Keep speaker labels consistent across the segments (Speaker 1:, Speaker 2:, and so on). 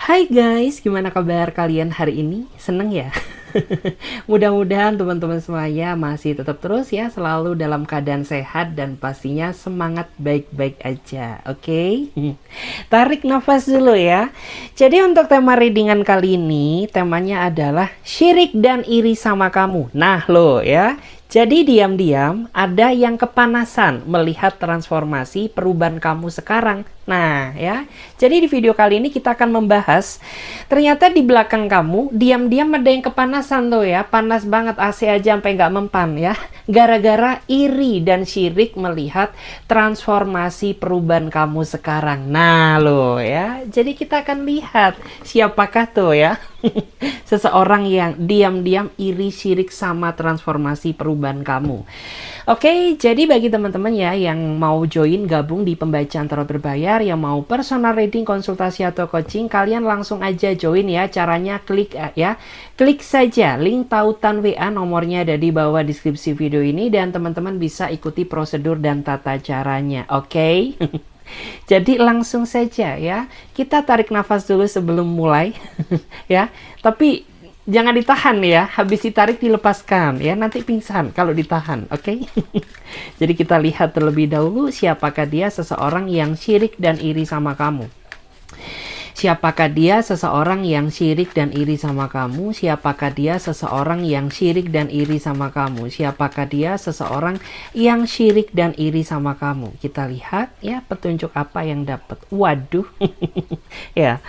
Speaker 1: Hai guys, gimana kabar kalian hari ini? Seneng ya? Mudah-mudahan teman-teman semuanya masih tetap terus ya, selalu dalam keadaan sehat dan pastinya semangat baik-baik aja, oke? Tarik nafas dulu ya. Jadi untuk tema readingan kali ini, temanya adalah syirik dan iri sama kamu. Nah lo ya, jadi diam-diam ada yang kepanasan melihat transformasi perubahan kamu sekarang. Nah ya, jadi di video kali ini kita akan membahas ternyata di belakang kamu diam-diam ada yang kepanasan tuh ya. Panas banget, AC aja sampai nggak mempan ya. Gara-gara iri dan syirik melihat transformasi perubahan kamu sekarang. Nah loh ya, jadi kita akan lihat siapakah tuh ya seseorang yang diam-diam iri syirik sama transformasi perubahan kamu. Oke, jadi bagi teman-teman ya yang mau join gabung di pembacaan tarot berbayar, yang mau personal reading, konsultasi atau coaching, kalian langsung aja join ya. Caranya klik ya. Klik saja link tautan WA, nomornya ada di bawah deskripsi video ini dan teman-teman bisa ikuti prosedur dan tata caranya. Oke. Jadi langsung saja ya. Kita tarik nafas dulu sebelum mulai ya. Tapi jangan ditahan ya, habis ditarik dilepaskan ya, nanti pingsan kalau ditahan, oke? Jadi kita lihat terlebih dahulu siapakah dia seseorang yang syirik dan iri sama kamu. Siapakah dia seseorang yang syirik dan iri sama kamu? Siapakah dia seseorang yang syirik dan iri sama kamu? Siapakah dia seseorang yang syirik dan iri sama kamu? Kita lihat ya petunjuk apa yang dapat. Waduh. Ya.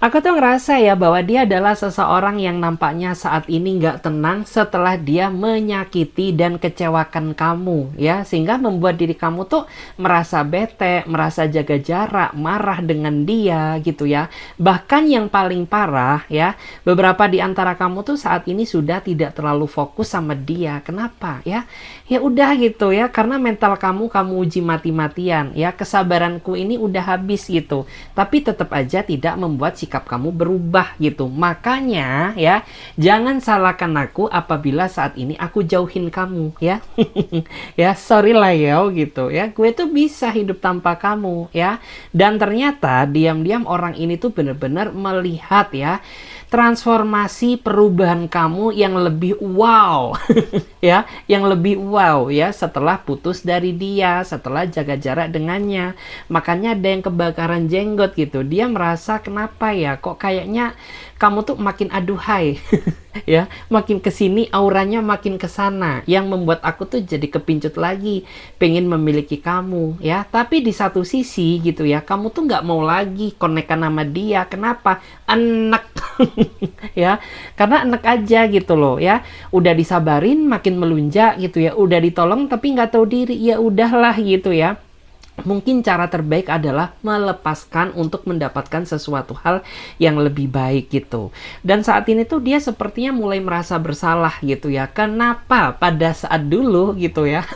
Speaker 1: Aku tuh ngerasa ya bahwa dia adalah seseorang yang nampaknya saat ini nggak tenang setelah dia menyakiti dan kecewakan kamu ya, sehingga membuat diri kamu tuh merasa bete, merasa jaga jarak, marah dengan dia gitu ya. Bahkan yang paling parah ya, beberapa di antara kamu tuh saat ini sudah tidak terlalu fokus sama dia. Kenapa ya? Ya udah gitu ya, karena mental kamu uji mati-matian ya, kesabaranku ini udah habis gitu. Tapi tetap aja tidak membuat sikap kamu berubah gitu. Makanya ya, jangan salahkan aku apabila saat ini aku jauhin kamu ya. Ya sorry lah ya gitu ya, gue tuh bisa hidup tanpa kamu ya. Dan ternyata diam-diam orang ini tuh benar-benar melihat ya transformasi perubahan kamu yang lebih wow ya, yang lebih wow ya setelah putus dari dia, setelah jaga jarak dengannya. Makanya ada yang kebakaran jenggot gitu, dia merasa kenapa ya kok kayaknya kamu tuh makin aduhai ya, makin kesini auranya makin kesana, yang membuat aku tuh jadi kepincut lagi pengen memiliki kamu ya. Tapi di satu sisi gitu ya, kamu tuh nggak mau lagi konekan sama dia. Kenapa? Enak ya, karena enak aja gitu loh ya, udah disabarin makin melunjak gitu ya, udah ditolong tapi nggak tahu diri, ya udahlah gitu ya. Mungkin cara terbaik adalah melepaskan untuk mendapatkan sesuatu hal yang lebih baik gitu. Dan saat ini tuh dia sepertinya mulai merasa bersalah gitu ya. Kenapa pada saat dulu gitu ya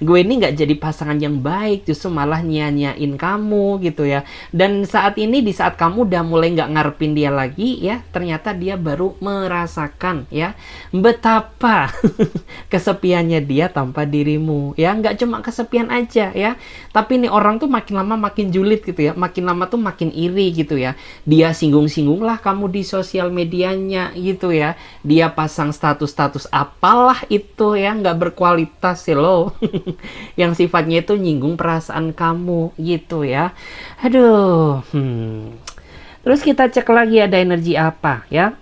Speaker 1: gue ini nggak jadi pasangan yang baik, justru malah nyanyain kamu gitu ya. Dan saat ini di saat kamu udah mulai nggak ngarepin dia lagi ya, ternyata dia baru merasakan ya betapa kesepiannya dia tanpa dirimu ya. Nggak cuma kesepian aja ya, tapi nih orang tuh makin lama makin julid gitu ya, makin lama tuh makin iri gitu ya. Dia singgung-singgung lah kamu di sosial medianya gitu ya. Dia pasang status-status apalah itu ya, nggak berkualitas sih lo. Yang sifatnya itu nyinggung perasaan kamu gitu ya. Aduh. Terus kita cek lagi ada energi apa ya.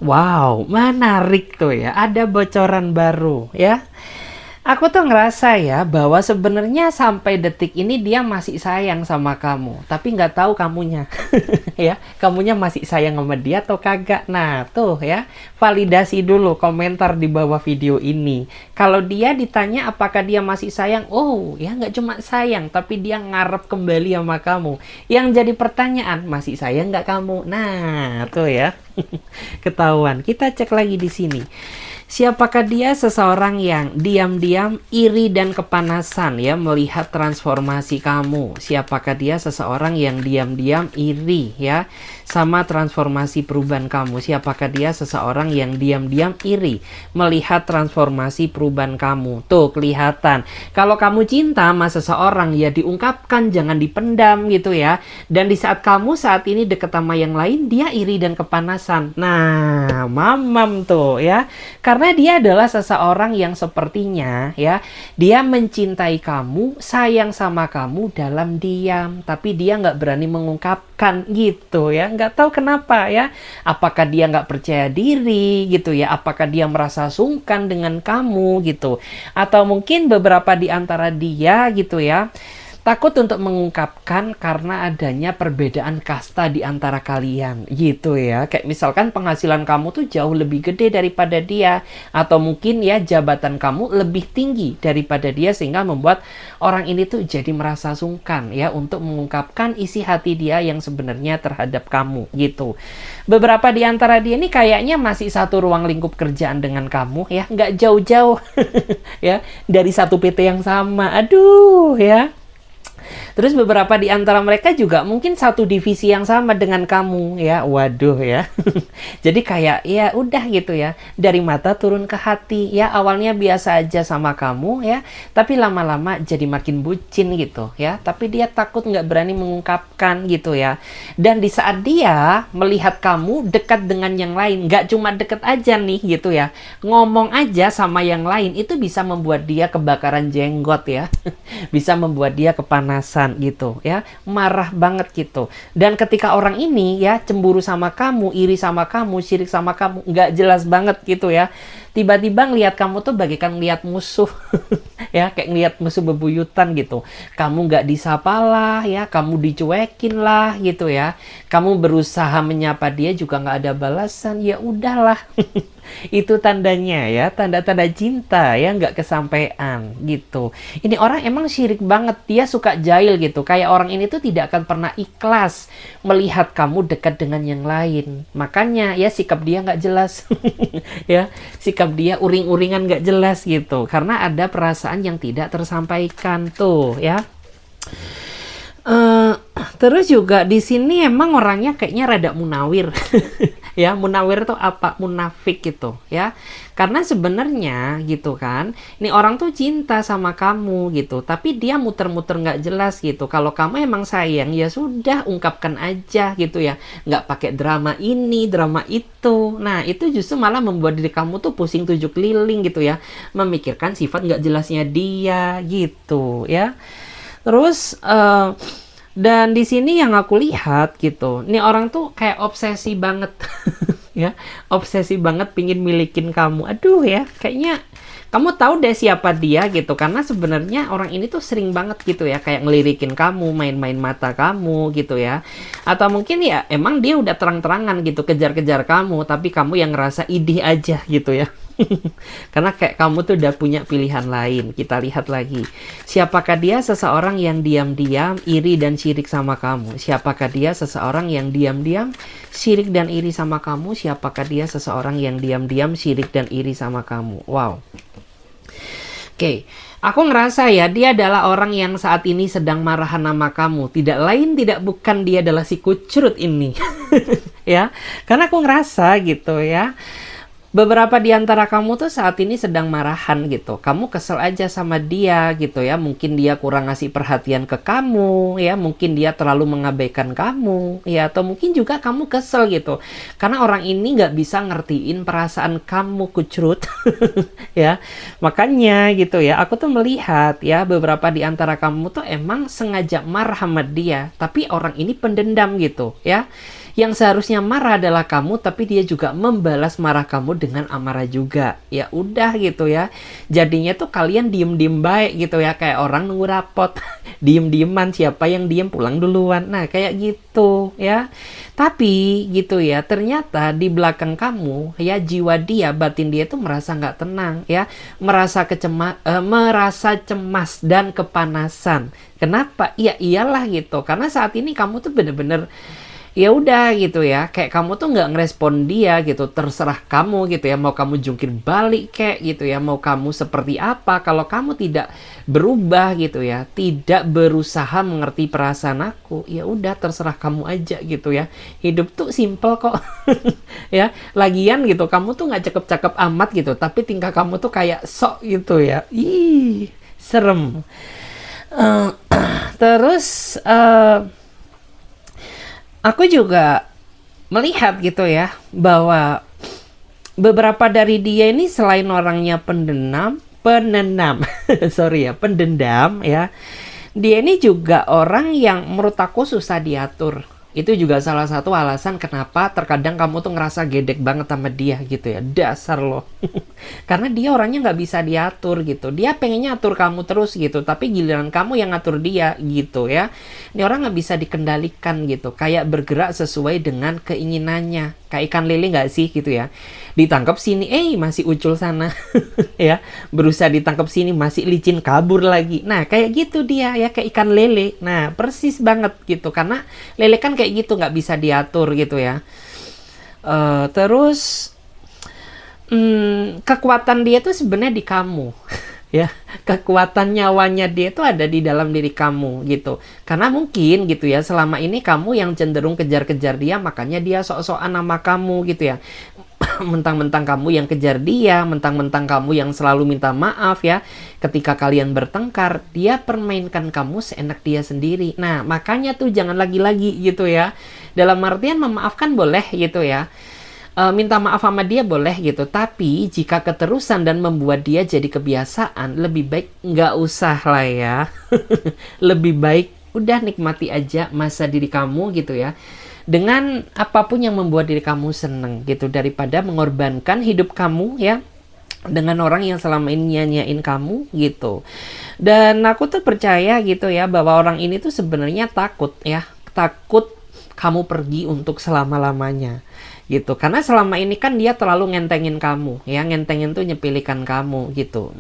Speaker 1: Wow, menarik tuh ya. Ada bocoran baru ya. Aku tuh ngerasa ya bahwa sebenarnya sampai detik ini dia masih sayang sama kamu, tapi nggak tahu kamunya ya, kamunya masih sayang sama dia atau kagak. Nah tuh ya, validasi dulu komentar di bawah video ini. Kalau dia ditanya apakah dia masih sayang, oh ya nggak cuma sayang, tapi dia ngarep kembali sama kamu. Yang jadi pertanyaan, masih sayang nggak kamu? Nah tuh ya, ketahuan. Kita cek lagi di sini. Siapakah dia? Seseorang yang diam-diam iri dan kepanasan ya melihat transformasi kamu. Siapakah dia? Seseorang yang diam-diam iri ya sama transformasi perubahan kamu. Siapakah dia? Seseorang yang diam-diam iri melihat transformasi perubahan kamu. Tuh kelihatan. Kalau kamu cinta sama seseorang ya diungkapkan, jangan dipendam gitu ya. Dan di saat kamu saat ini deket sama yang lain, dia iri dan kepanasan. Nah, mamam tuh ya. Karena dia adalah seseorang yang sepertinya ya, dia mencintai kamu, sayang sama kamu dalam diam, tapi dia nggak berani mengungkapkan gitu ya. Nggak tahu kenapa ya. Apakah dia nggak percaya diri gitu ya? Apakah dia merasa sungkan dengan kamu gitu? Atau mungkin beberapa di antara dia gitu ya, takut untuk mengungkapkan karena adanya perbedaan kasta di antara kalian gitu ya. Kayak misalkan penghasilan kamu tuh jauh lebih gede daripada dia, atau mungkin ya jabatan kamu lebih tinggi daripada dia, sehingga membuat orang ini tuh jadi merasa sungkan ya untuk mengungkapkan isi hati dia yang sebenarnya terhadap kamu gitu. Beberapa di antara dia ini kayaknya masih satu ruang lingkup kerjaan dengan kamu ya, nggak jauh-jauh ya dari satu PT yang sama. Aduh ya. Terus beberapa di antara mereka juga mungkin satu divisi yang sama dengan kamu ya. Waduh ya. Jadi kayak ya udah gitu ya. Dari mata turun ke hati ya. Awalnya biasa aja sama kamu ya. Tapi lama-lama jadi makin bucin gitu ya. Tapi dia takut nggak berani mengungkapkan gitu ya. Dan di saat dia melihat kamu dekat dengan yang lain, nggak cuma deket aja nih gitu ya. Ngomong aja sama yang lain itu bisa membuat dia kebakaran jenggot ya. Bisa membuat dia kepanasan gitu ya, marah banget gitu. Dan ketika orang ini ya cemburu sama kamu, iri sama kamu, syirik sama kamu, nggak jelas banget gitu ya, tiba-tiba ngelihat kamu tuh bagaikan ngelihat musuh ya, kayak ngelihat musuh bebuyutan gitu. Kamu nggak disapa lah ya, kamu dicuekin lah gitu ya, kamu berusaha menyapa dia juga nggak ada balasan, ya udahlah. Itu tandanya ya, tanda-tanda cinta ya nggak kesampaian gitu. Ini orang emang syirik banget, dia suka jahil gitu. Kayak orang ini tuh tidak akan pernah ikhlas melihat kamu dekat dengan yang lain. Makanya ya sikap dia nggak jelas. Ya, sikap dia uring-uringan nggak jelas gitu. Karena ada perasaan yang tidak tersampaikan tuh ya. Terus juga di sini emang orangnya kayaknya rada munawir. Ya, munawir itu apa? Munafik gitu ya. Karena sebenarnya gitu kan, ini orang tuh cinta sama kamu gitu, tapi dia muter-muter nggak jelas gitu. Kalau kamu emang sayang ya sudah ungkapkan aja gitu ya, nggak pakai drama ini drama itu. Nah itu justru malah membuat diri kamu tuh pusing tujuh keliling gitu ya, memikirkan sifat nggak jelasnya dia gitu ya. Terus dan di sini yang aku lihat gitu, nih orang tuh kayak obsesi banget ya, obsesi banget pingin milikin kamu. Aduh ya, kayaknya kamu tahu deh siapa dia gitu, karena sebenarnya orang ini tuh sering banget gitu ya, kayak ngelirikin kamu, main-main mata kamu gitu ya. Atau mungkin ya emang dia udah terang-terangan gitu kejar-kejar kamu, tapi kamu yang ngerasa idih aja gitu ya. Karena kayak kamu tuh udah punya pilihan lain. Kita lihat lagi. Siapakah dia? Seseorang yang diam-diam iri dan syirik sama kamu. Siapakah dia? Seseorang yang diam-diam syirik dan iri sama kamu. Siapakah dia? Seseorang yang diam-diam syirik dan iri sama kamu. Wow. Oke. Aku ngerasa ya, dia adalah orang yang saat ini sedang marahan sama kamu. Tidak lain, tidak bukan, dia adalah si kucrut ini. Ya. Karena aku ngerasa gitu ya, beberapa di antara kamu tuh saat ini sedang marahan gitu. Kamu kesel aja sama dia gitu ya. Mungkin dia kurang ngasih perhatian ke kamu ya. Mungkin dia terlalu mengabaikan kamu ya. Atau mungkin juga kamu kesel gitu, karena orang ini nggak bisa ngertiin perasaan kamu, kucrut. Ya. Makanya gitu ya, aku tuh melihat ya, beberapa di antara kamu tuh emang sengaja marah sama dia. Tapi orang ini pendendam gitu ya. Yang seharusnya marah adalah kamu, tapi dia juga membalas marah kamu dengan amarah juga. Ya udah gitu ya. Jadinya tuh kalian diem-diem baik gitu ya, kayak orang nunggu rapot. Diem-dieman, siapa yang diem pulang duluan. Nah, kayak gitu ya. Tapi gitu ya, ternyata di belakang kamu ya, jiwa dia, batin dia tuh merasa nggak tenang ya, merasa cemas dan kepanasan. Kenapa? Ya iyalah gitu. Karena saat ini kamu tuh bener-bener ya udah gitu ya, kayak kamu tuh nggak ngerespon dia gitu, terserah kamu gitu ya, mau kamu jungkir balik kayak gitu ya, mau kamu seperti apa, kalau kamu tidak berubah gitu ya, tidak berusaha mengerti perasaan aku, ya udah terserah kamu aja gitu ya. Hidup tuh simple kok. Ya, lagian gitu, kamu tuh nggak cakep-cakep amat gitu, tapi tingkah kamu tuh kayak sok gitu ya. Ih, serem. Eh, terus aku juga melihat gitu ya bahwa beberapa dari dia ini selain orangnya penendam, sorry ya, pendendam ya, dia ini juga orang yang menurut aku susah diatur. Itu juga salah satu alasan kenapa terkadang kamu tuh ngerasa gedek banget sama dia gitu ya. Dasar loh. Karena dia orangnya nggak bisa diatur gitu. Dia pengennya atur kamu terus gitu, tapi giliran kamu yang ngatur dia gitu ya. Ini orang nggak bisa dikendalikan gitu. Kayak bergerak sesuai dengan keinginannya. Kayak ikan lele nggak sih gitu ya. Ditangkap sini, masih ucul sana. Ya, berusaha ditangkap sini masih licin kabur lagi. Nah, kayak gitu dia ya, kayak ikan lele. Nah, persis banget gitu. Karena lele kan kayak gitu, nggak bisa diatur gitu ya. Terus kekuatan dia tuh sebenarnya di kamu. Ya, kekuatan nyawanya dia tuh ada di dalam diri kamu gitu. Karena mungkin gitu ya, selama ini kamu yang cenderung kejar-kejar dia, makanya dia sok-sokan sama kamu gitu ya. Mentang-mentang kamu yang kejar dia, mentang-mentang kamu yang selalu minta maaf ya. Ketika kalian bertengkar, dia permainkan kamu seenak dia sendiri. Nah, makanya tuh jangan lagi-lagi gitu ya. Dalam artian memaafkan boleh gitu ya. Minta maaf sama dia boleh gitu, tapi jika keterusan dan membuat dia jadi kebiasaan, lebih baik nggak usah lah ya. Lebih baik udah nikmati aja masa diri kamu gitu ya, dengan apapun yang membuat diri kamu seneng gitu, daripada mengorbankan hidup kamu ya dengan orang yang selama ini nyanyain kamu gitu. Dan aku tuh percaya gitu ya, bahwa orang ini tuh sebenarnya takut ya, takut kamu pergi untuk selama-lamanya gitu. Karena selama ini kan dia terlalu ngentengin kamu ya, ngentengin tuh nyepilikan kamu gitu.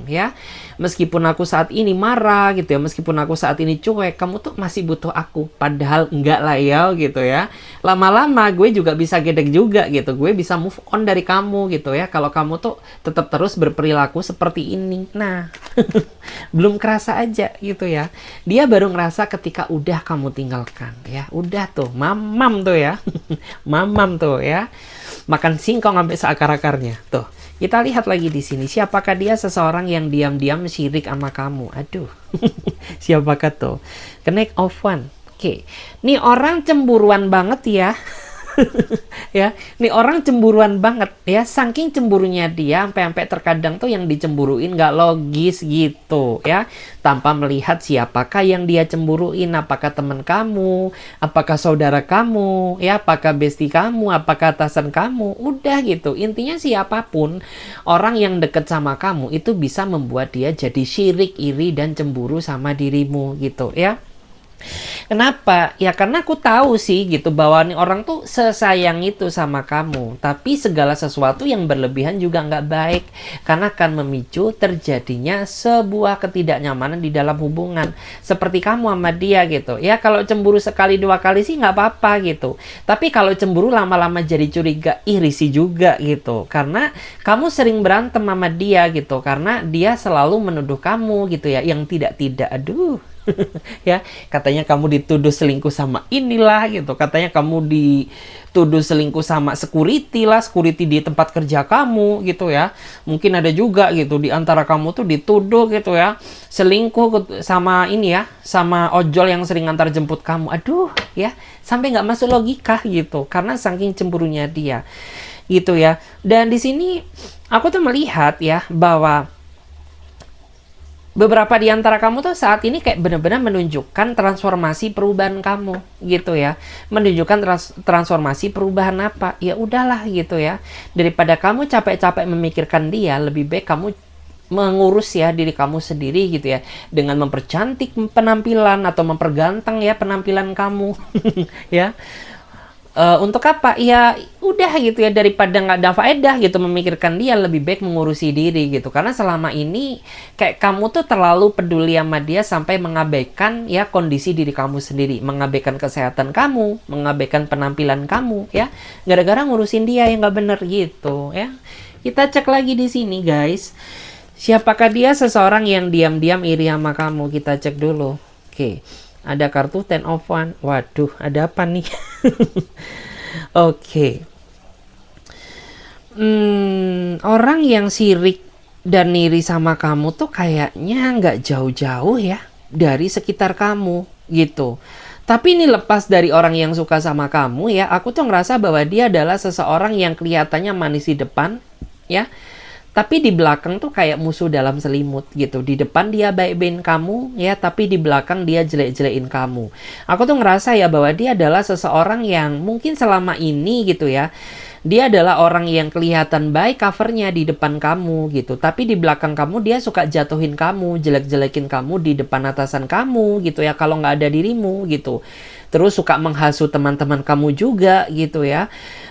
Speaker 1: Ya, meskipun aku saat ini marah gitu ya, meskipun aku saat ini cuek, kamu tuh masih butuh aku. Padahal enggak lah ya gitu ya. Lama-lama gue juga bisa gedek juga gitu, gue bisa move on dari kamu gitu ya, kalau kamu tuh tetap terus berperilaku seperti ini. Nah, belum kerasa aja gitu ya, dia baru ngerasa ketika udah kamu tinggalkan ya. Udah tuh mamam tuh ya. Mamam tuh ya, makan singkong sampai seakar-akarnya. Tuh, kita lihat lagi di sini, siapakah dia? Seseorang yang diam-diam syirik sama kamu. Aduh. Siapakah tuh? Connect of one. Oke. Nih orang cemburuan banget ya. Ya, nih orang cemburuan banget ya, saking cemburunya dia sampai terkadang tuh yang dicemburuin nggak logis gitu ya, tanpa melihat siapakah yang dia cemburuin, apakah teman kamu, apakah saudara kamu ya, apakah bestie kamu, apakah atasan kamu. Udah gitu, intinya siapapun orang yang deket sama kamu itu bisa membuat dia jadi syirik, iri, dan cemburu sama dirimu gitu ya. Kenapa? Ya karena aku tahu sih gitu, bahwa nih orang tuh sesayang itu sama kamu. Tapi segala sesuatu yang berlebihan juga nggak baik, karena akan memicu terjadinya sebuah ketidaknyamanan di dalam hubungan. Seperti kamu sama dia gitu. Ya kalau cemburu sekali dua kali sih nggak apa-apa gitu. Tapi kalau cemburu lama-lama jadi curiga, risih juga gitu. Karena kamu sering berantem sama dia gitu. Karena dia selalu menuduh kamu gitu ya, yang tidak-tidak. Aduh. Ya, katanya kamu dituduh selingkuh sama inilah gitu, katanya kamu dituduh selingkuh sama security lah, security di tempat kerja kamu gitu ya. Mungkin ada juga gitu di antara kamu tuh dituduh gitu ya, selingkuh sama ini ya, sama ojol yang sering antar jemput kamu. Aduh ya, sampai nggak masuk logika gitu, karena saking cemburunya dia gitu ya. Dan di sini aku tuh melihat ya, bahwa beberapa di antara kamu tuh saat ini kayak benar-benar menunjukkan transformasi perubahan kamu gitu ya. Menunjukkan transformasi perubahan apa? Ya udahlah gitu ya. Daripada kamu capek-capek memikirkan dia, lebih baik kamu mengurus ya diri kamu sendiri gitu ya, dengan mempercantik penampilan atau memperganteng ya penampilan kamu. Ya. Untuk apa? Ya udah gitu ya, daripada nggak ada faedah gitu memikirkan dia, lebih baik mengurusi diri gitu. Karena selama ini kayak kamu tuh terlalu peduli sama dia sampai mengabaikan ya kondisi diri kamu sendiri, mengabaikan kesehatan kamu, mengabaikan penampilan kamu ya, gara-gara ngurusin dia yang nggak bener gitu ya. Kita cek lagi di sini guys. Siapakah dia? Seseorang yang diam-diam iri sama kamu. Kita cek dulu. Oke. Ada kartu Ten of Wands. Waduh, ada apa nih? Oke. Orang yang sirik dan iri sama kamu tuh kayaknya nggak jauh-jauh ya dari sekitar kamu gitu. Tapi ini lepas dari orang yang suka sama kamu ya, aku tuh ngerasa bahwa dia adalah seseorang yang kelihatannya manis di depan ya. Tapi di belakang tuh kayak musuh dalam selimut gitu. Di depan dia baik-baikin kamu ya, tapi di belakang dia jelek-jelekin kamu. Aku tuh ngerasa ya bahwa dia adalah seseorang yang mungkin selama ini gitu ya, dia adalah orang yang kelihatan baik covernya di depan kamu gitu. Tapi di belakang kamu dia suka jatuhin kamu, jelek-jelekin kamu di depan atasan kamu gitu ya, kalau nggak ada dirimu gitu. Terus suka menghasut teman-teman kamu juga gitu ya.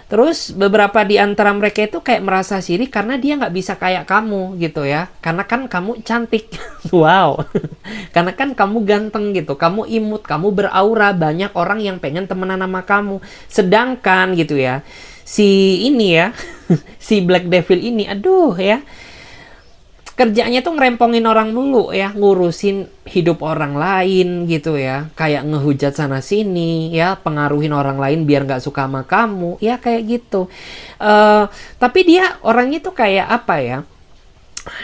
Speaker 1: Terus beberapa di antara mereka itu kayak merasa sirik karena dia nggak bisa kayak kamu gitu ya. Karena kan kamu cantik. Wow. Karena kan kamu ganteng gitu. Kamu imut, kamu beraura. Banyak orang yang pengen temenan sama kamu. Sedangkan gitu ya, si ini ya, si Black Devil ini, aduh ya, kerjanya tuh ngerempongin orang dulu ya, ngurusin hidup orang lain gitu ya, kayak ngehujat sana sini ya, pengaruhin orang lain biar nggak suka sama kamu ya, kayak gitu. Tapi dia orangnya tuh kayak apa ya,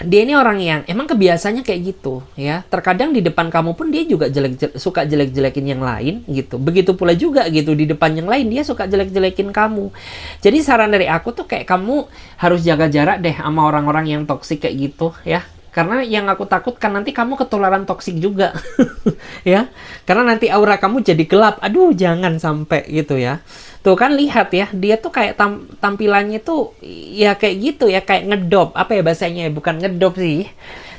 Speaker 1: dia ini orang yang emang kebiasaannya kayak gitu ya. Terkadang di depan kamu pun dia juga suka jelek-jelekin yang lain gitu. Begitu pula juga gitu di depan yang lain dia suka jelek-jelekin kamu. Jadi saran dari aku tuh kayak kamu harus jaga jarak deh sama orang-orang yang toksik kayak gitu ya. Karena yang aku takutkan nanti kamu ketularan toksik juga. Ya. Karena nanti aura kamu jadi gelap. Aduh, jangan sampai gitu ya. Tuh kan lihat ya, dia tuh kayak tampilannya tuh ya kayak gitu ya, kayak ngedop. Apa ya bahasanya? Bukan ngedop sih.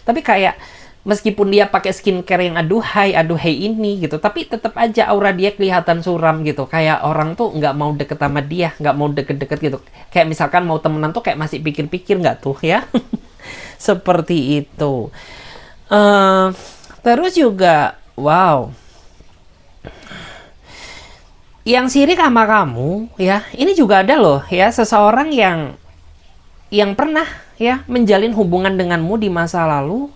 Speaker 1: Tapi kayak meskipun dia pakai skincare yang aduhai ini gitu, tapi tetap aja aura dia kelihatan suram gitu. Kayak orang tuh nggak mau deket sama dia, nggak mau deket-deket gitu. Kayak misalkan mau temenan tuh kayak masih pikir-pikir nggak tuh ya? Seperti itu. Terus juga, wow, yang sirik sama kamu ya, ini juga ada loh ya, seseorang yang pernah ya menjalin hubungan denganmu di masa lalu.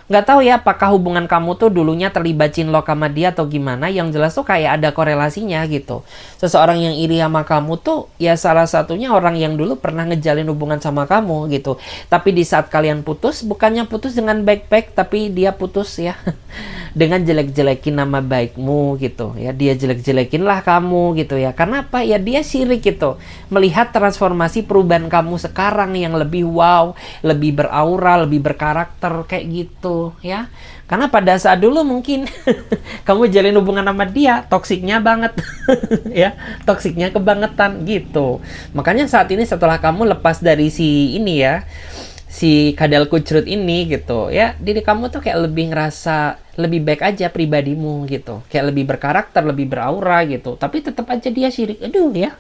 Speaker 1: Nggak tahu ya apakah hubungan kamu tuh dulunya terlibat cinlok sama dia atau gimana. Yang jelas tuh kayak ada korelasinya gitu. Seseorang yang iri sama kamu tuh ya salah satunya orang yang dulu pernah ngejalin hubungan sama kamu gitu. Tapi di saat kalian putus, bukannya putus dengan baik-baik, tapi dia putus ya dengan jelek-jelekin nama baikmu gitu ya. Dia jelek-jelekin lah kamu gitu ya. Karena apa? Ya dia sirik gitu. Melihat transformasi perubahan kamu sekarang yang lebih wow, lebih beraura, lebih berkarakter kayak gitu ya. Karena pada saat dulu mungkin kamu jalin hubungan sama dia toksiknya banget. Ya, toksiknya kebangetan gitu. Makanya saat ini setelah kamu lepas dari si ini ya, si kadal kucrut ini gitu ya, diri kamu tuh kayak lebih ngerasa lebih baik aja pribadimu gitu, kayak lebih berkarakter, lebih beraura gitu. Tapi tetap aja dia sirik. Aduh ya,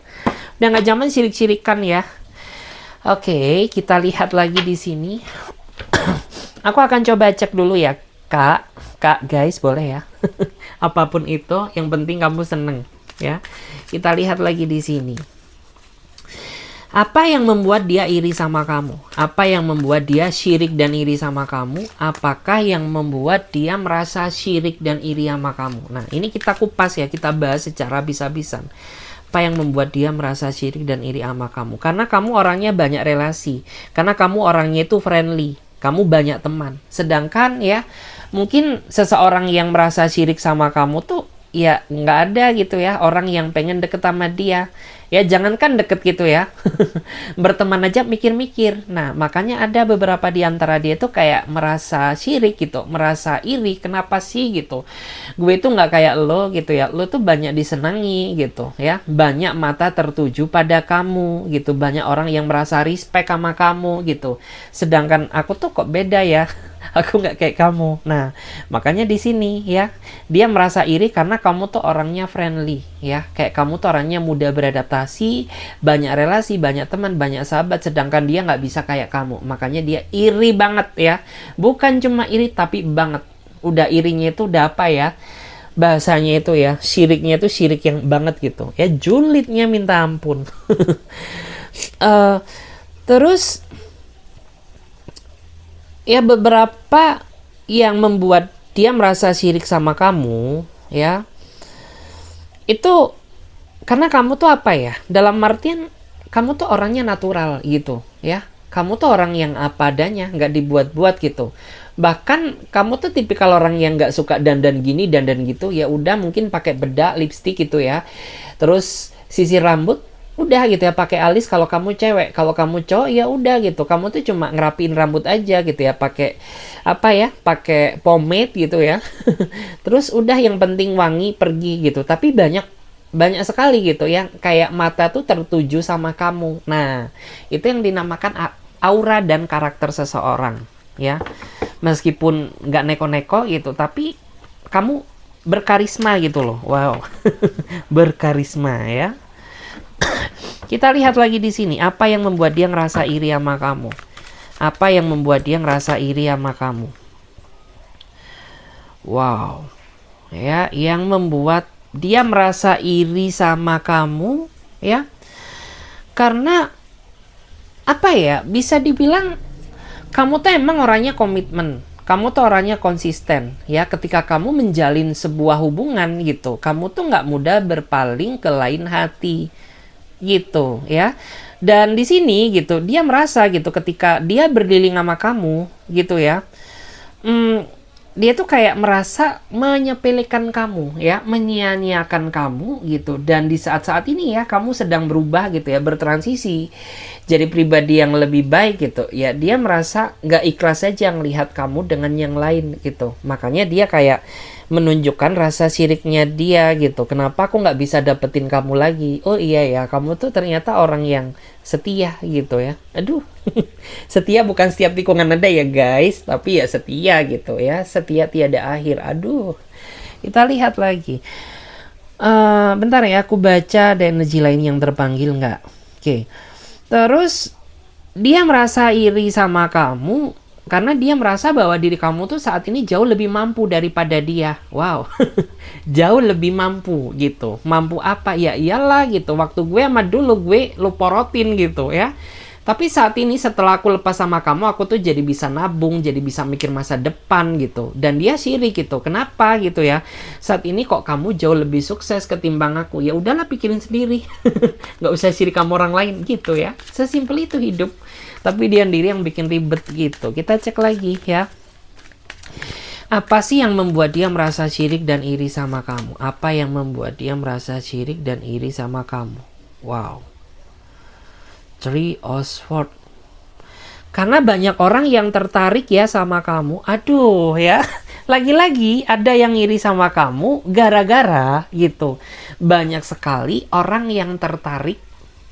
Speaker 1: udah nggak zaman sirik-sirikan ya. Oke, kita lihat lagi di sini. Aku akan coba cek dulu ya, Kak guys, boleh ya. Apapun itu, yang penting kamu seneng ya. Kita lihat lagi di sini. Apa yang membuat dia iri sama kamu? Apa yang membuat dia syirik dan iri sama kamu? Apakah yang membuat dia merasa syirik dan iri sama kamu? Nah, ini kita kupas ya, kita bahas secara habis-habisan. Apa yang membuat dia merasa syirik dan iri sama kamu? Karena kamu orangnya banyak relasi. Karena kamu orangnya itu friendly. Kamu banyak teman. Sedangkan ya, mungkin seseorang yang merasa syirik sama kamu tuh ya nggak ada gitu ya orang yang pengen deket sama dia Ya jangankan deket gitu ya, berteman aja mikir-mikir. Nah makanya ada beberapa di antara dia tuh kayak merasa syirik gitu, merasa iri. Kenapa sih gitu? Gue tuh nggak kayak lo gitu ya. Lo tuh banyak disenangi gitu ya. Banyak mata tertuju pada kamu gitu. Banyak orang yang merasa respect sama kamu gitu. Sedangkan aku tuh kok beda ya. Aku nggak kayak kamu. Nah, makanya di sini ya, dia merasa iri karena kamu tuh orangnya friendly ya. Kayak kamu tuh orangnya mudah beradaptasi, banyak relasi, banyak teman, banyak sahabat. Sedangkan dia nggak bisa kayak kamu. Makanya dia iri banget ya. Bukan cuma iri tapi banget. Udah irinya itu udah apa ya? Bahasanya itu ya, syiriknya itu syirik yang banget gitu. Ya julidnya minta ampun. Eh, terus ya beberapa yang membuat dia merasa syirik sama kamu ya itu karena kamu tuh apa ya, dalam artian kamu tuh orangnya natural gitu ya, kamu tuh orang yang apa adanya, nggak dibuat-buat gitu. Bahkan kamu tuh tipikal orang yang nggak suka dandan gini dandan gitu, ya udah mungkin pakai bedak lipstick gitu ya, terus sisir rambut udah gitu ya, pakai alis kalau kamu cewek. Kalau kamu cowok ya udah gitu, kamu tuh cuma ngerapiin rambut aja gitu ya, pakai apa ya, pakai pomade gitu ya. Terus udah, yang penting wangi, pergi gitu. Tapi banyak banyak sekali gitu yang kayak mata tuh tertuju sama kamu. Nah itu yang dinamakan aura dan karakter seseorang ya. Meskipun nggak neko-neko gitu, tapi kamu berkarisma gitu loh. Wow. Berkarisma ya. Kita lihat lagi di sini, apa yang membuat dia ngerasa iri sama kamu? Apa yang membuat dia ngerasa iri sama kamu? Wow. Ya, yang membuat dia merasa iri sama kamu ya. Karena apa ya? Bisa dibilang kamu tuh emang orangnya komitmen. Kamu tuh orangnya konsisten ya. Ketika kamu menjalin sebuah hubungan gitu, kamu tuh nggak mudah berpaling ke lain hati gitu ya. Dan di sini gitu dia merasa gitu ketika dia berdiri sama kamu gitu ya, dia tuh kayak merasa menyepelekan kamu ya, menyia-nyiakan kamu gitu. Dan di saat-saat ini ya kamu sedang berubah gitu ya, bertransisi jadi pribadi yang lebih baik gitu ya. Dia merasa nggak ikhlas aja ngelihat kamu dengan yang lain gitu. Makanya dia kayak menunjukkan rasa siriknya dia gitu. Kenapa aku nggak bisa dapetin kamu lagi? Oh iya ya, kamu tuh ternyata orang yang setia gitu ya. Aduh, setia bukan setiap tikungan ada ya guys, tapi ya setia gitu ya. Setia tiada akhir. Aduh, kita lihat lagi. Bentar ya, aku baca ada energi lain yang terpanggil nggak? Oke. Terus dia merasa iri sama kamu karena dia merasa bahwa diri kamu tuh saat ini jauh lebih mampu daripada dia. Wow. Jauh lebih mampu gitu. Mampu apa? Ya iyalah gitu. Waktu gue sama dulu gue lu porotin gitu ya. Tapi saat ini setelah aku lepas sama kamu, aku tuh jadi bisa nabung, jadi bisa mikir masa depan gitu. Dan dia sirik gitu. Kenapa gitu ya? Saat ini kok kamu jauh lebih sukses ketimbang aku. Ya udahlah, pikirin sendiri. Nggak usah sirik kamu orang lain gitu ya. Sesimpel itu hidup. Tapi dia sendiri yang bikin ribet gitu. Kita cek lagi ya. Apa sih yang membuat dia merasa syirik dan iri sama kamu? Apa yang membuat dia merasa syirik dan iri sama kamu? Wow. Three of Swords. Karena banyak orang yang tertarik ya sama kamu. Aduh ya. Lagi-lagi ada yang iri sama kamu gara-gara gitu. Banyak sekali orang yang tertarik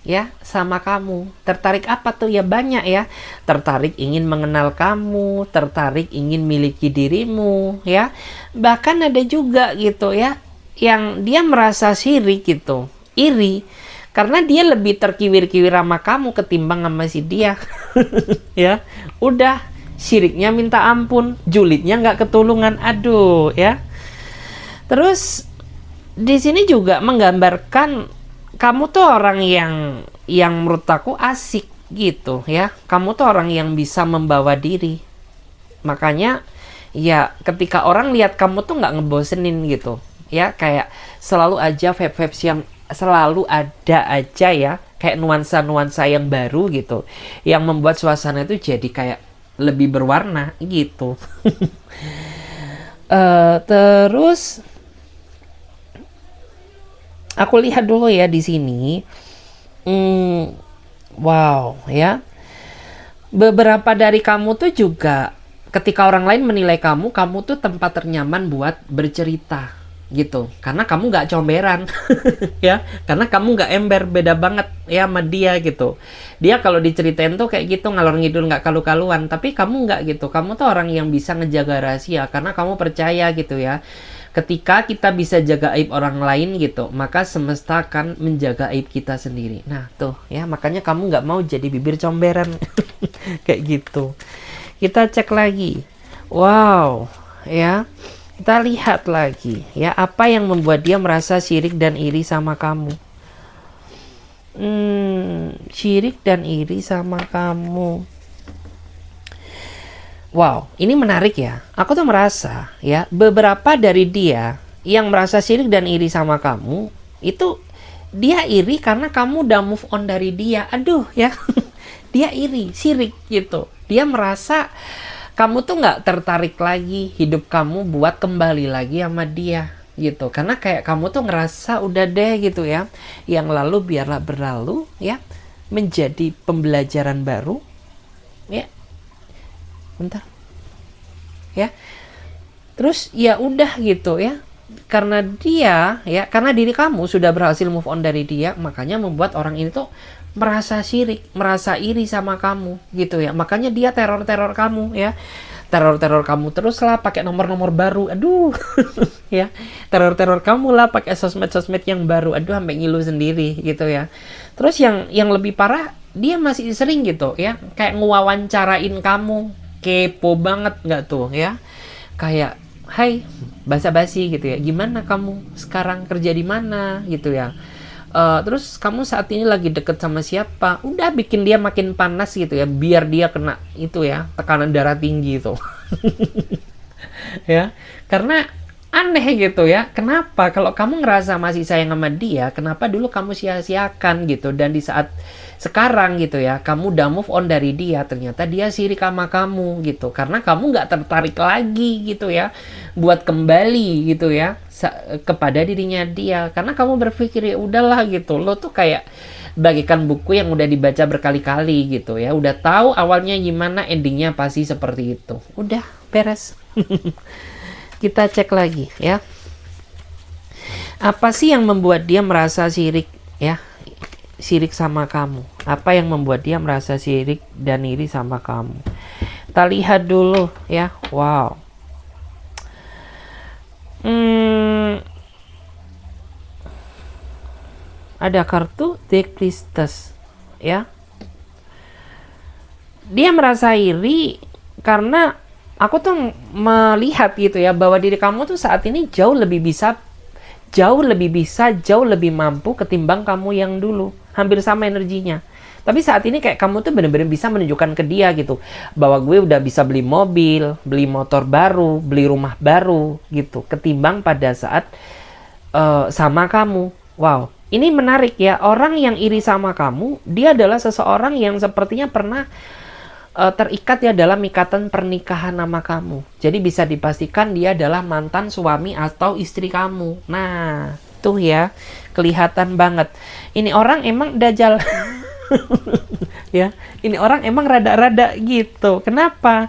Speaker 1: ya sama kamu. Tertarik apa tuh? Ya banyak ya. Tertarik ingin mengenal kamu, tertarik ingin miliki dirimu ya. Bahkan ada juga gitu ya yang dia merasa syirik gitu, iri karena dia lebih terkiwir-kiwir sama kamu ketimbang sama si dia. Ya udah, syiriknya minta ampun, julidnya nggak ketulungan. Aduh ya. Terus di sini juga menggambarkan kamu tuh orang yang menurut aku asik gitu ya. Kamu tuh orang yang bisa membawa diri. Makanya ya ketika orang lihat kamu tuh nggak ngebosenin gitu ya, kayak selalu aja vibes yang selalu ada aja ya, kayak nuansa-nuansa yang baru gitu, yang membuat suasana itu jadi kayak lebih berwarna gitu. Terus aku lihat dulu ya di sini. Hmm, wow, ya. Beberapa dari kamu tuh juga ketika orang lain menilai kamu, kamu tuh tempat ternyaman buat bercerita gitu. Karena kamu nggak comberan, ya. Karena kamu nggak ember, beda banget ya sama dia gitu. Dia kalau diceritain tuh kayak gitu ngalor ngidul nggak kalu-kaluan, tapi kamu nggak gitu. Kamu tuh orang yang bisa ngejaga rahasia karena kamu percaya gitu ya. Ketika kita bisa jaga aib orang lain gitu, maka semesta akan menjaga aib kita sendiri. Nah tuh ya, makanya kamu nggak mau jadi bibir comberan. Kayak gitu. Kita cek lagi. Wow, ya. Kita lihat lagi ya, apa yang membuat dia merasa syirik dan iri sama kamu. Syirik dan iri sama kamu. Wow, ini menarik ya. Aku tuh merasa ya, beberapa dari dia yang merasa sirik dan iri sama kamu, itu dia iri karena kamu udah move on dari dia. Aduh ya, dia iri, sirik gitu. Dia merasa kamu tuh nggak tertarik lagi hidup kamu buat kembali lagi sama dia gitu. Karena kayak kamu tuh ngerasa udah deh gitu ya. Yang lalu biarlah berlalu ya, menjadi pembelajaran baru ya. Bentar ya, terus ya udah gitu ya, karena dia ya, karena diri kamu sudah berhasil move on dari dia, makanya membuat orang ini tuh merasa sirik, merasa iri sama kamu gitu ya. Makanya dia teror-teror kamu ya, teror-teror kamu terus lah pakai nomor-nomor baru, aduh. Ya, teror-teror kamu lah pakai sosmed-sosmed yang baru, aduh, sampai ngilu sendiri gitu ya. Terus yang lebih parah, dia masih sering gitu ya, kayak ngewawancarain kamu, kepo banget nggak tuh ya, kayak hai, basa-basi gitu ya, gimana kamu sekarang, kerja di mana gitu ya. Terus kamu saat ini lagi deket sama siapa, udah bikin dia makin panas gitu ya, biar dia kena itu ya, tekanan darah tinggi itu. Ya, karena aneh gitu ya, kenapa kalau kamu ngerasa masih sayang sama dia, kenapa dulu kamu sia-siakan gitu, dan di saat sekarang gitu ya, kamu udah move on dari dia, ternyata dia sirik sama kamu gitu, karena kamu nggak tertarik lagi gitu ya buat kembali gitu ya kepada dirinya dia, karena kamu berpikir ya udahlah gitu, lo tuh kayak bagikan buku yang udah dibaca berkali-kali gitu ya, udah tahu awalnya gimana, endingnya pasti seperti itu, udah beres. Kita cek lagi ya, apa sih yang membuat dia merasa sirik ya, sirik sama kamu, apa yang membuat dia merasa sirik dan iri sama kamu. Kita lihat dulu ya. Wow, ada kartu The Priestess ya. Dia merasa iri karena aku tuh melihat gitu ya, bahwa diri kamu tuh saat ini jauh lebih bisa, jauh lebih mampu ketimbang kamu yang dulu. Hampir sama energinya. Tapi saat ini kayak kamu tuh bener-bener bisa menunjukkan ke dia gitu, bahwa gue udah bisa beli mobil, beli motor baru, beli rumah baru gitu, ketimbang pada saat sama kamu. Wow, ini menarik ya. Orang yang iri sama kamu, dia adalah seseorang yang sepertinya pernah terikat ya dalam ikatan pernikahan sama kamu. Jadi bisa dipastikan dia adalah mantan suami atau istri kamu. Nah, tuh ya, kelihatan banget. Ini orang emang dajal. Ya, ini orang emang rada-rada gitu. Kenapa?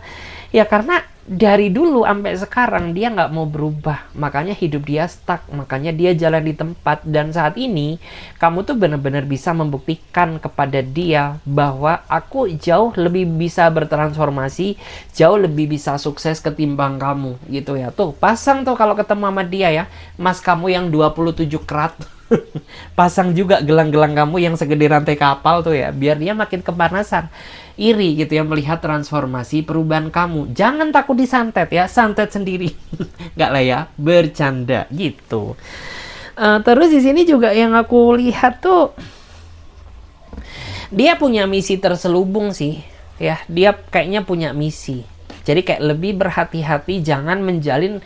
Speaker 1: Ya karena dari dulu sampai sekarang dia nggak mau berubah, makanya hidup dia stuck, makanya dia jalan di tempat. Dan saat ini kamu tuh benar-benar bisa membuktikan kepada dia bahwa aku jauh lebih bisa bertransformasi, jauh lebih bisa sukses ketimbang kamu gitu ya. Tuh pasang tuh kalau ketemu sama dia ya, mas kamu yang 27 karat. Pasang juga gelang-gelang kamu yang segede rantai kapal tuh ya, biar dia makin kepanasan, iri gitu ya melihat transformasi perubahan kamu. Jangan takut disantet ya, santet sendiri. Nggak lah ya, bercanda gitu. Terus di sini juga yang aku lihat tuh, dia punya misi terselubung sih ya, dia kayaknya punya misi. Jadi kayak lebih berhati-hati, jangan menjalin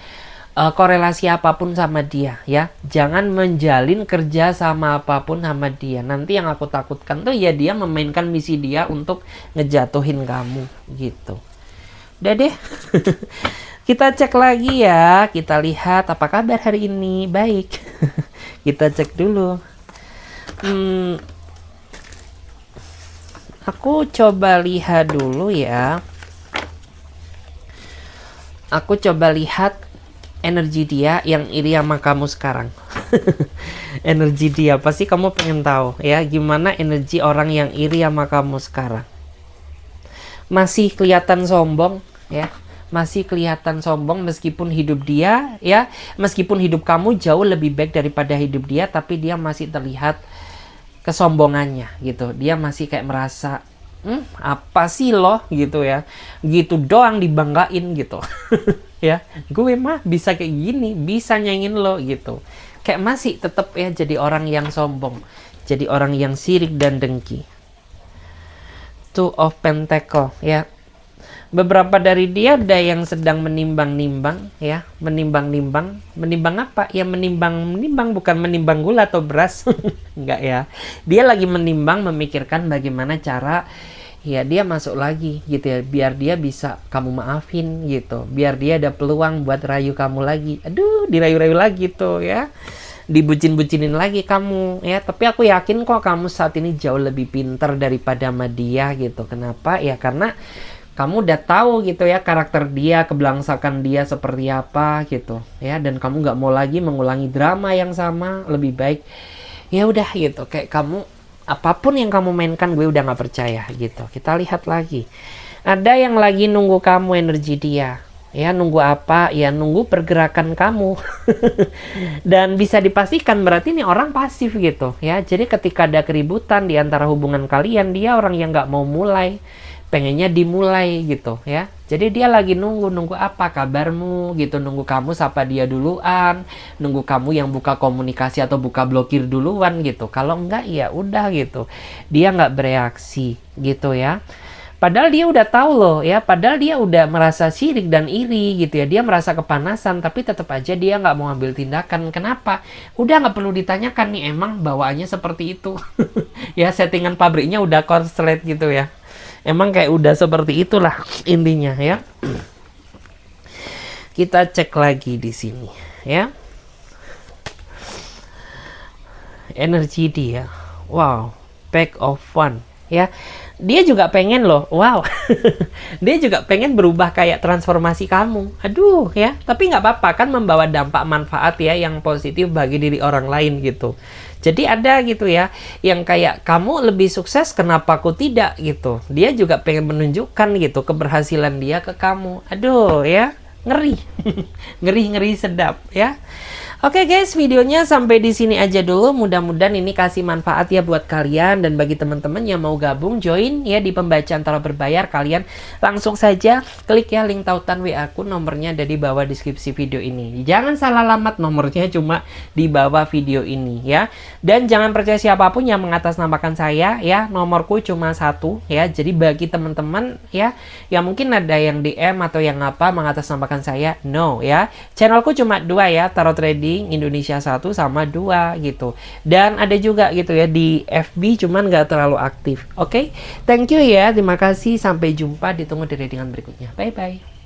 Speaker 1: korelasi apapun sama dia ya, jangan menjalin kerja sama apapun sama dia. Nanti yang aku takutkan tuh ya dia memainkan misi dia untuk ngejatuhin kamu gitu. Udah deh. Kita cek lagi ya, kita lihat apa kabar hari ini. Baik. Kita cek dulu. Aku coba lihat dulu ya. Aku coba lihat energi dia yang iri sama kamu sekarang. Energi dia, pasti kamu pengen tahu ya gimana energi orang yang iri sama kamu sekarang. Masih kelihatan sombong ya. Masih kelihatan sombong meskipun hidup dia ya, meskipun hidup kamu jauh lebih baik daripada hidup dia, tapi dia masih terlihat kesombongannya gitu. Dia masih kayak merasa apa sih lo gitu ya, gitu doang dibanggain gitu. Ya, gue mah bisa kayak gini, bisa nyanyiin lo gitu. Kayak masih tetap ya jadi orang yang sombong, jadi orang yang sirik dan dengki. Two of Pentacle ya. Beberapa dari dia ada yang sedang menimbang-nimbang ya, menimbang apa ya, menimbang bukan menimbang gula atau beras. Enggak ya, dia lagi menimbang, memikirkan bagaimana cara ya dia masuk lagi gitu ya, biar dia bisa kamu maafin gitu, biar dia ada peluang buat rayu kamu lagi. Aduh, dirayu-rayu lagi tuh ya, dibucin-bucinin lagi kamu ya. Tapi aku yakin kok kamu saat ini jauh lebih pintar daripada sama dia gitu. Kenapa ya? Karena kamu udah tahu gitu ya karakter dia, kebelangsakan dia seperti apa gitu ya, dan kamu nggak mau lagi mengulangi drama yang sama. Lebih baik ya udah gitu, kayak kamu apapun yang kamu mainkan gue udah nggak percaya gitu. Kita lihat lagi, ada yang lagi nunggu kamu energi dia ya. Nunggu apa ya? Nunggu pergerakan kamu. Dan bisa dipastikan berarti ini orang pasif gitu ya. Jadi ketika ada keributan di antara hubungan kalian, dia orang yang nggak mau mulai, pengennya dimulai gitu ya. Jadi dia lagi nunggu apa kabarmu gitu, nunggu kamu sapa dia duluan, nunggu kamu yang buka komunikasi atau buka blokir duluan gitu. Kalau enggak ya udah gitu, dia nggak bereaksi gitu ya. Padahal dia udah tahu loh ya, padahal dia udah merasa sirik dan iri gitu ya, dia merasa kepanasan, tapi tetap aja dia nggak mau ambil tindakan. Kenapa? Udah nggak perlu ditanyakan nih, emang bawaannya seperti itu. Ya, settingan pabriknya udah korslet gitu ya. Emang kayak udah seperti itulah intinya ya. Kita cek lagi di sini ya. Energi dia. Wow, pack of one ya. Dia juga pengen loh, wow. Dia juga pengen berubah kayak transformasi kamu. Aduh ya, tapi nggak apa-apa kan, membawa dampak manfaat ya yang positif bagi diri orang lain gitu. Jadi ada gitu ya, yang kayak kamu lebih sukses, kenapa aku tidak gitu. Dia juga pengen menunjukkan gitu keberhasilan dia ke kamu. Aduh ya, ngeri. Ngeri sedap ya. Oke guys, videonya sampai di sini aja dulu. Mudah-mudahan ini kasih manfaat ya buat kalian, dan bagi teman-teman yang mau gabung join ya di pembacaan tarot berbayar, kalian langsung saja klik ya link tautan WA aku, nomornya ada di bawah deskripsi video ini. Jangan salah alamat, nomornya cuma di bawah video ini ya. Dan jangan percaya siapapun yang mengatasnamakan saya ya, nomorku cuma satu ya. Jadi bagi teman-teman ya yang mungkin ada yang DM atau yang apa mengatasnamakan saya, no ya. Channelku cuma dua ya, Tarot Trading Indonesia 1 sama 2 gitu. Dan ada juga gitu ya di FB, cuman nggak terlalu aktif. Oke, thank you ya, terima kasih, sampai jumpa, ditunggu di readingan berikutnya. Bye bye.